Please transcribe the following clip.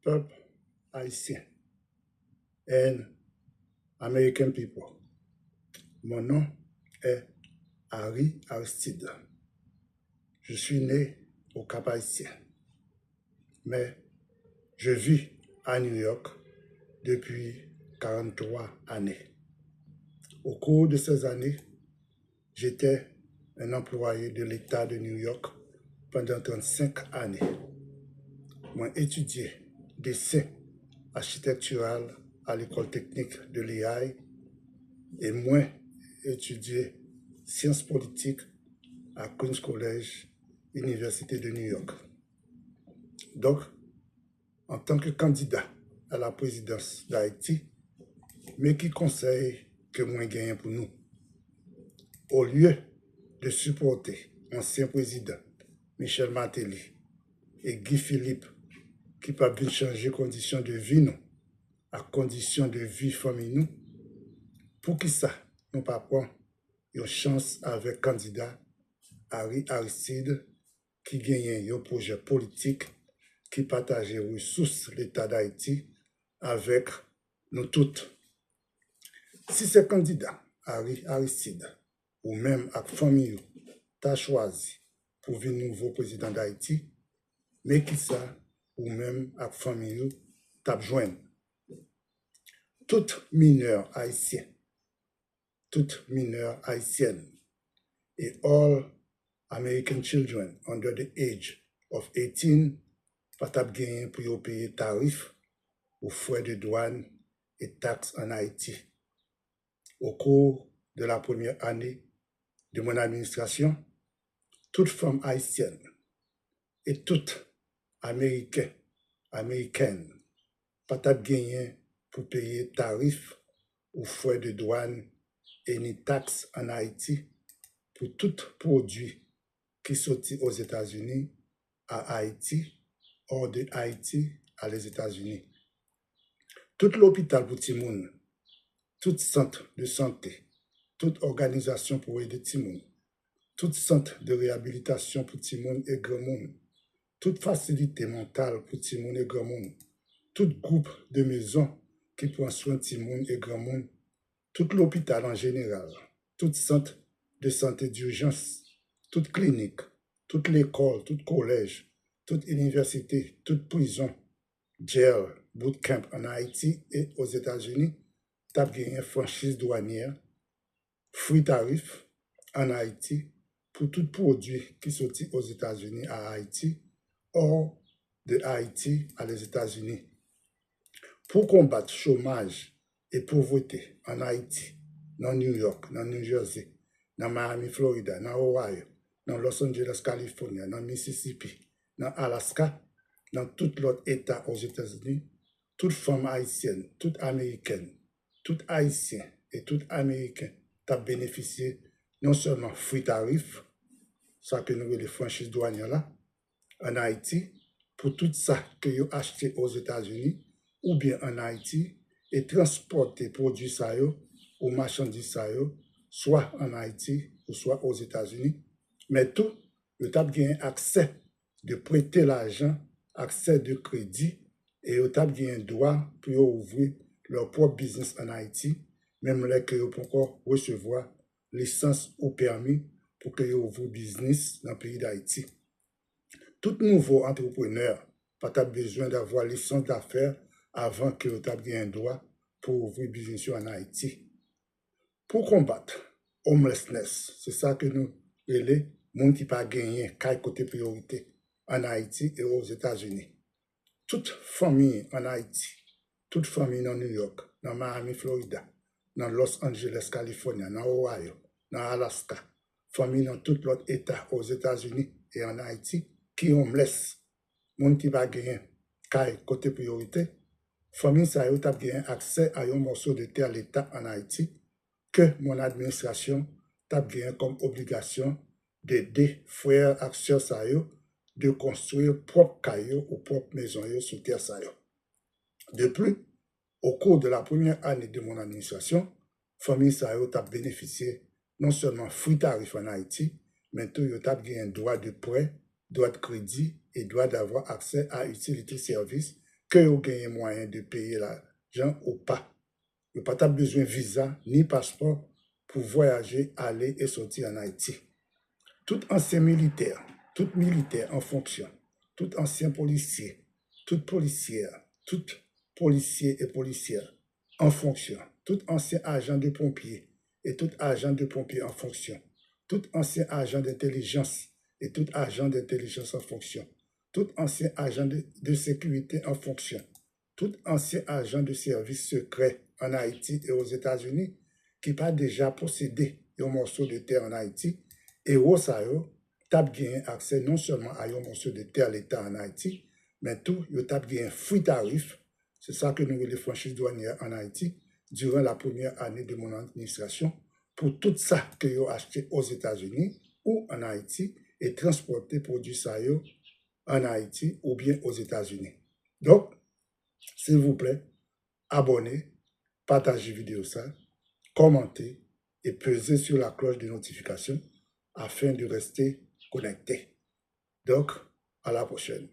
peuple haïtien and American people. Mon nom est Harry Aristide. Je suis né au Cap-Haïtien, mais je vis à New York depuis 43 années. Au cours de ces années, j'étais un employé de l'État de New York pendant 35 années. Moi étudié dessin architectural à l'école technique de l'EI et moi étudié sciences politiques à Queens College, Université de New York. Donc, en tant que candidat à la présidence d'Haïti, mais qui conseille que moi gagne pour nous. Au lieu de supporter l'ancien président Michel Martelly et Guy Philippe, qui pas bien changer conditions de vie nous, à condition de vie famille nous, pour qui ça, nous pas prendre une chance avec candidat Harry Aristide qui gagne un projet politique qui partage les ressources de l'État d'Haïti avec nous toutes. Si ce candidat Harry Aristide ou même avec famille t'a choisi pour venir nouveau président d'Haïti, mais qui ça ou même avec famille t'a joindre. Tout mineur haïtien, toute mineure haïtienne et all American children under the age of 18 pas gagner pour payer tarifs aux frais de douane et taxes en Haïti. Au cours de la première année de mon administration, toute femme haïtienne et toute américaine pas gagner pour payer tarifs aux frais de douane et ni taxes en Haïti pour tout produit qui sortit aux États-Unis à Haïti, hors de Haïti à les États-Unis. Tout l'hôpital pour Timoun, tout centre de santé, toute organisation pour aider Timoun, tout centre de réhabilitation pour Timoun et Grand Monde, toute facilité mentale pour Timoun et Grand Monde, tout groupe de maisons qui prend soin de Timoun et Grand Monde, tout l'hôpital en général, tout centre de santé d'urgence, toute clinique, toute l'école, tout collège, toute université, toute prison, jail, bootcamp en Haïti et aux États-Unis, t'as gagné franchise douanière, free tarif en Haïti pour tout produit qui sortit aux États-Unis à Haïti, hors de Haïti à les États-Unis. Pour combattre chômage et pauvreté en Haïti, dans New York, dans New Jersey, dans Miami, Florida, dans Ohio, dans Los Angeles, Californie, dans Mississippi, dans Alaska, dans tout l'autre État aux États-Unis, toute femme haïtienne, toute américaine, tout haïtien et tout américain t'a bénéficié non seulement free tarif, ça que nous les franchises douanières là, en Haïti, pour tout ça que vous achetez aux États-Unis ou bien en Haïti et transporter produits ça ou marchandises ça soit en Haïti ou soit aux États-Unis. Mais tout, vous avez accès de prêter l'argent, accès de crédit et vous avez un droit pour ouvrir leur propre business en Haïti, même là que vous pouvez encore recevoir licence ou permis pour que vous ouvrez business dans le pays d'Haïti. Tout nouveau entrepreneur n'a pas besoin d'avoir licence d'affaires avant que vous ayez un droit pour ouvrir business en Haïti. Pour combattre homelessness, c'est ça que nous les gens qui pas gagné côté priorité en Haïti et aux États-Unis. Toute famille en Haïti, toute famille dans New York, dans Miami, Florida, dans Los Angeles, Californie, dans Ohio, dans Alaska, famille dans tout l'autre État aux États-Unis et en Haïti, qui homeless, monde qui va gagner côté priorité, famille ça a gagné accès à un morceau de terre à l'État en Haïti que mon administration a gagné comme obligation d'aider frères acteurs ça de construire propre caillou ou propre maison sur terre ça. De plus, au cours de la première année de mon administration, famille ça a bénéficié non seulement free tarif en Haïti, mais tout a gagné un droit de prêt, droit de crédit et droit d'avoir accès à utility service que vous gagnez moyen de payer l'argent ou pas. Vous n'avez pas besoin de visa ni passeport pour voyager, aller et sortir en Haïti. Tout ancien militaire en fonction, tout ancien policier, toute policière, tout policier et policière en fonction, tout ancien agent de pompier et tout agent de pompier en fonction, tout ancien agent d'intelligence et tout agent d'intelligence en fonction, tout ancien agent de sécurité en fonction, tout ancien agent de service secret en Haïti et aux États-Unis qui pas déjà possédé un morceau de terre en Haïti, et Rosario tap gagné accès non seulement à un morceau de terre l'État en Haïti, mais tout, il tap gagné free tarif. C'est ça que nous les franchises douanières en Haïti durant la première année de mon administration pour tout ça que vous acheté aux États-Unis ou en Haïti et transporté produit ça en Haïti ou bien aux États-Unis. Donc, s'il vous plaît, abonnez, partagez vidéo ça, commentez et pesez sur la cloche de notification afin de rester connecté. Donc, à la prochaine.